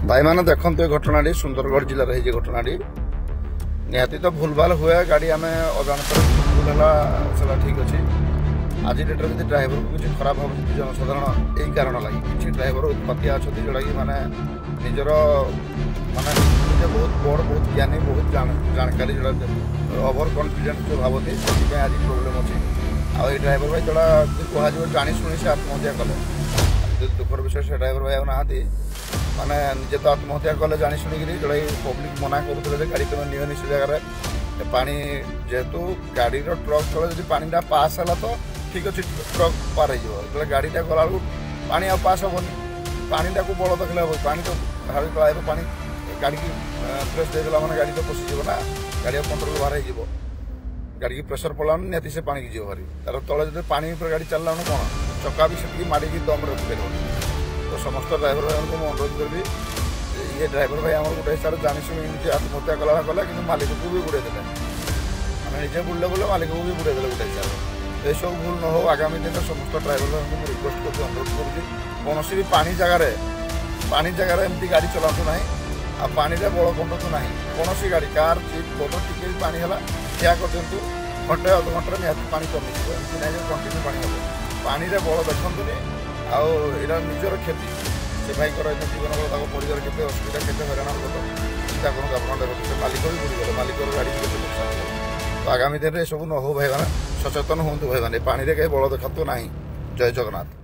भाई मैंने देखते घटना सुंदरगढ़ जिले में घटना निहाती तो भूल भाल हुए गाड़ी आम अजाणत भूल है ठीक अच्छे आज डेट्रे जो ड्राइवर को किसी खराब हम जनसाधारण यही कारण लगे किसी ड्राइवर उत्पातिया अच्छा जोड़ा कि माने निजर माने बहुत बड़ बहुत ज्ञानी बहुत जानकारी जोड़ा ओवर कॉन्फिडेंस जो भावती से आज प्रोब्लेम अच्छे आई ड्राइवर भाई जोड़ा कह जानी शुणी से आत्महत्या कले दुखर विषय से ड्राइवर भाई आना माने निजे तो आत्महत्या कले जानी शुणी जोड़ा पब्लिक मना करुले गाड़ी तुम नियनि से जगह पानी जेहेतु गाड़ी ट्रक तले जो पानी पास है तो ठीक अच्छे ट्रक पार हो गाड़ीटा गला पानी आ पास हेनी पानीटा को बड़ देखले हे पानी तो भावी पलाइब पानी गाड़ी की प्रेस देदेला मैंने गाड़ी तो पशिज ना गाड़ी कंट्रोल बाहर हो गाड़ी की प्रेसर पड़ा निहती से पानी की जीव भारी तार तले जो पानी गाड़ी चलला कौन चक्का भी से माड़ी दम रखिपर तो समस्त ड्राइवर भाई को अनुरोध करी ये ड्राइवर भाई आम गोटे हिसाब से जानी शुणी आत्महत्या कला कला कि मालिक को भी बुड़े देते मैंने निजे बुड़े बोले मालिक को भी बुड़े देते गोटे हिसाब से ये सब भूल न हो आगामी दिन में समस्त ड्राइवर भाई को रिक्वेस्ट कर अनुरोध करुँगी कौन भी पानी जगार एमती गाड़ी चलातु ना आ पानी बड़ कंटू ना कौन गाड़ी कार जीप बोट टी भी पानी है ठिया कर दिंतु घंटे अध घंटे निहती पानी कमिज एमती ना कंटिन्यू पानी हम पानी बड़ देखनी आर निजर क्षति से भाई जीवन परिवार के असुविधा के हईराण हो चिंता करूँ आप मालिक भी बुड़ीगले मालिक गाड़ी भी नुकसान तो आगामी दिन में सब न हो भाई मैंने सचेतन हूँ भाई मैंने पानी कहीं बड़ देखु ना। जय जगन्नाथ।